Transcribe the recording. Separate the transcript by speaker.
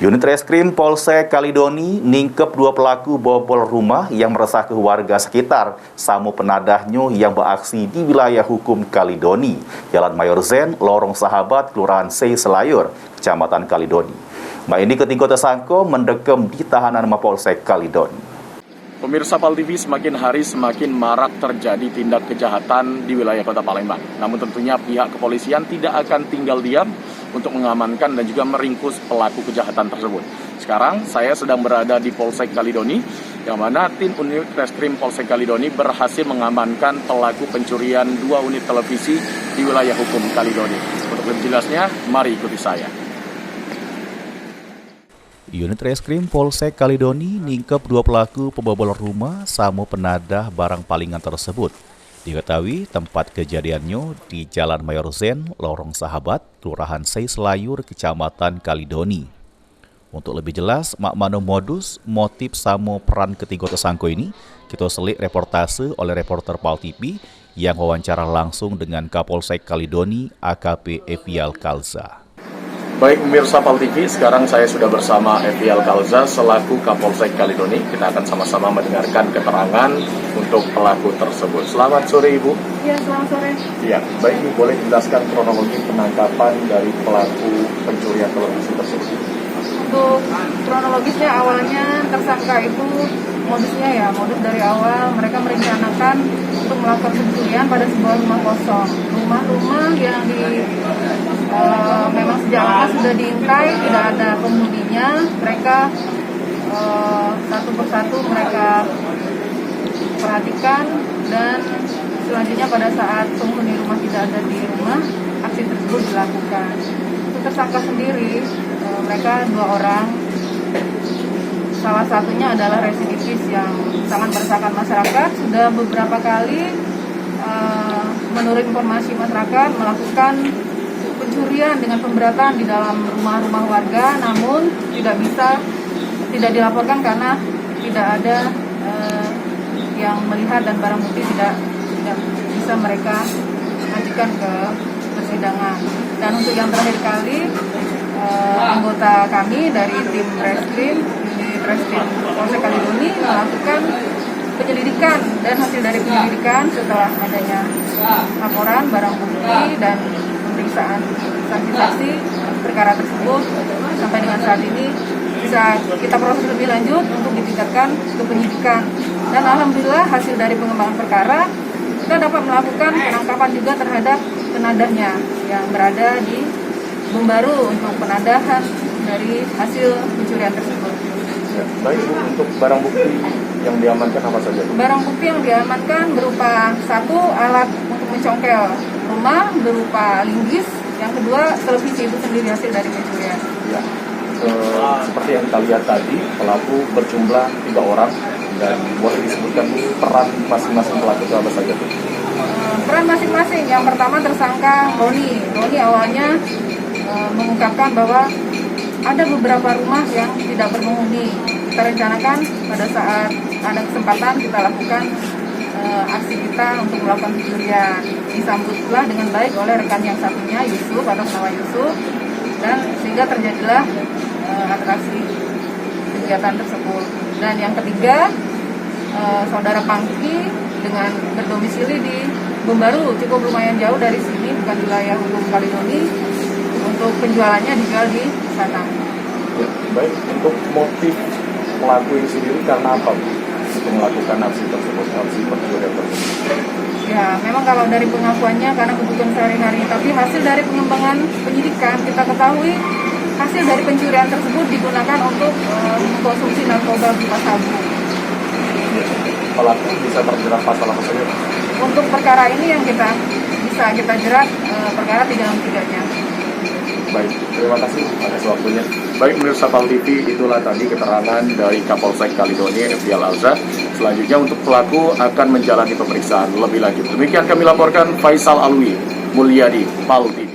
Speaker 1: Unit Reskrim Polsek Kalidoni ningkep 2 pelaku bobol rumah yang meresahkan warga sekitar. Samo penadahnya yang beraksi di wilayah hukum Kalidoni, Jalan Mayor Zen, Lorong Sahabat, Kelurahan Sei Selayur, Kecamatan Kalidoni. Ini ketiga tersangka mendekam di tahanan Mapolsek Kalidoni.
Speaker 2: Pemirsa PAL TV, semakin hari semakin marak terjadi tindak kejahatan di wilayah Kota Palembang. Namun tentunya pihak kepolisian tidak akan tinggal diam untuk mengamankan dan juga meringkus pelaku kejahatan tersebut. Sekarang saya sedang berada di Polsek Kalidoni, yang mana tim unit Reskrim Polsek Kalidoni berhasil mengamankan pelaku pencurian 2 unit televisi di wilayah hukum Kalidoni. Untuk lebih jelasnya, mari ikuti saya.
Speaker 1: Unit Reskrim Polsek Kalidoni ningkep 2 pelaku pembobol rumah samo penadah barang palingan tersebut. Diketahui tempat kejadiannya di Jalan Mayor Zen, Lorong Sahabat, Kelurahan Sei Selayur, Kecamatan Kalidoni. Untuk lebih jelas, makmano modus, motif samo peran ketiga tersangka ini, kita selik reportase oleh reporter PAL TV yang wawancara langsung dengan Kapolsek Kalidoni, AKP Evial Kalza.
Speaker 2: Baik pemirsa PAL TV, sekarang saya sudah bersama Evial Kalza selaku Kapolsek Kalidoni. Kita akan sama-sama mendengarkan keterangan untuk pelaku tersebut. Selamat sore Ibu.
Speaker 3: Iya, selamat sore.
Speaker 2: Iya, baik Ibu, boleh jelaskan kronologi penangkapan dari pelaku pencurian televisi tersebut?
Speaker 3: Untuk kronologisnya, awalnya tersangka itu modus dari awal mereka merencanakan untuk melakukan pencurian pada sebuah rumah kosong. Rumah-rumah yang memang sejak lama sudah diintai, tidak ada penghuninya. Mereka satu persatu mereka perhatikan, dan selanjutnya pada saat penghuni rumah tidak ada di rumah, aksi tersebut dilakukan. Untuk tersangka sendiri, mereka 2 orang. Salah satunya adalah residivis yang sangat meresahkan masyarakat. Sudah beberapa kali menurut informasi masyarakat melakukan pencurian dengan pemberatan di dalam rumah-rumah warga, namun tidak dilaporkan karena tidak ada yang melihat dan barang bukti tidak bisa mereka ajukan ke persidangan. Dan untuk yang terakhir kali, anggota kami dari tim Reskrim Polsek Kalidoni melakukan penyelidikan, dan hasil dari penyelidikan setelah adanya laporan, barang bukti, dan pemeriksaan saksi-saksi perkara tersebut, sampai dengan saat ini bisa kita proses lebih lanjut untuk ditingkatkan ke penyidikan. Dan alhamdulillah hasil dari pengembangan perkara, kita dapat melakukan penangkapan juga terhadap penadahnya yang berada di Bumbaru untuk penadahan dari hasil pencurian tersebut.
Speaker 2: Ya, baik Bu, untuk barang bukti yang diamankan apa saja?
Speaker 3: Barang bukti yang diamankan berupa 1 alat untuk mencongkel rumah berupa linggis, yang kedua televisi itu sendiri hasil dari pencurian.
Speaker 2: Ya, seperti yang kita lihat tadi, pelaku berjumlah 3 orang, dan boleh disebutkan peran masing-masing pelaku itu apa saja Bu?
Speaker 3: Peran masing-masing, yang pertama tersangka Roni awalnya mengungkapkan bahwa ada beberapa rumah yang tidak berpenghuni. Kita rencanakan pada saat ada kesempatan kita lakukan aksi kita untuk melakukan pencurian. Disambutlah dengan baik oleh rekan yang satunya, Yusuf, atas nama Yusuf, dan sehingga terjadilah atraksi kegiatan tersebut. Dan yang ketiga, saudara Pangki dengan berdomisili di Bumbaru, cukup lumayan jauh dari sini, bukan wilayah hukum Kalidoni. Untuk penjualannya dijual di sana.
Speaker 2: Ya, baik, untuk motif pelaku ini sendiri karena apa Bu? Untuk melakukan aksi tersebut, aksi pencurian tersebut?
Speaker 3: Ya, memang kalau dari pengakuannya karena kebutuhan sehari-hari, tapi hasil dari pengembangan penyidikan kita ketahui hasil dari pencurian tersebut digunakan untuk mengkonsumsi narkoba berupa sabu.
Speaker 2: Ya, pelaku bisa terjerat pasal apa saja?
Speaker 3: Untuk perkara ini yang bisa kita jerat perkara 363-nya.
Speaker 2: Baik, terima kasih atas waktunya. Baik, pemirsa PAL TV, itulah tadi keterangan dari Kapolsek Kalidoni, Evial Kalza. Selanjutnya untuk pelaku akan menjalani pemeriksaan lebih lanjut. Demikian kami laporkan, Faisal Alwi Mulyadi, PAL TV.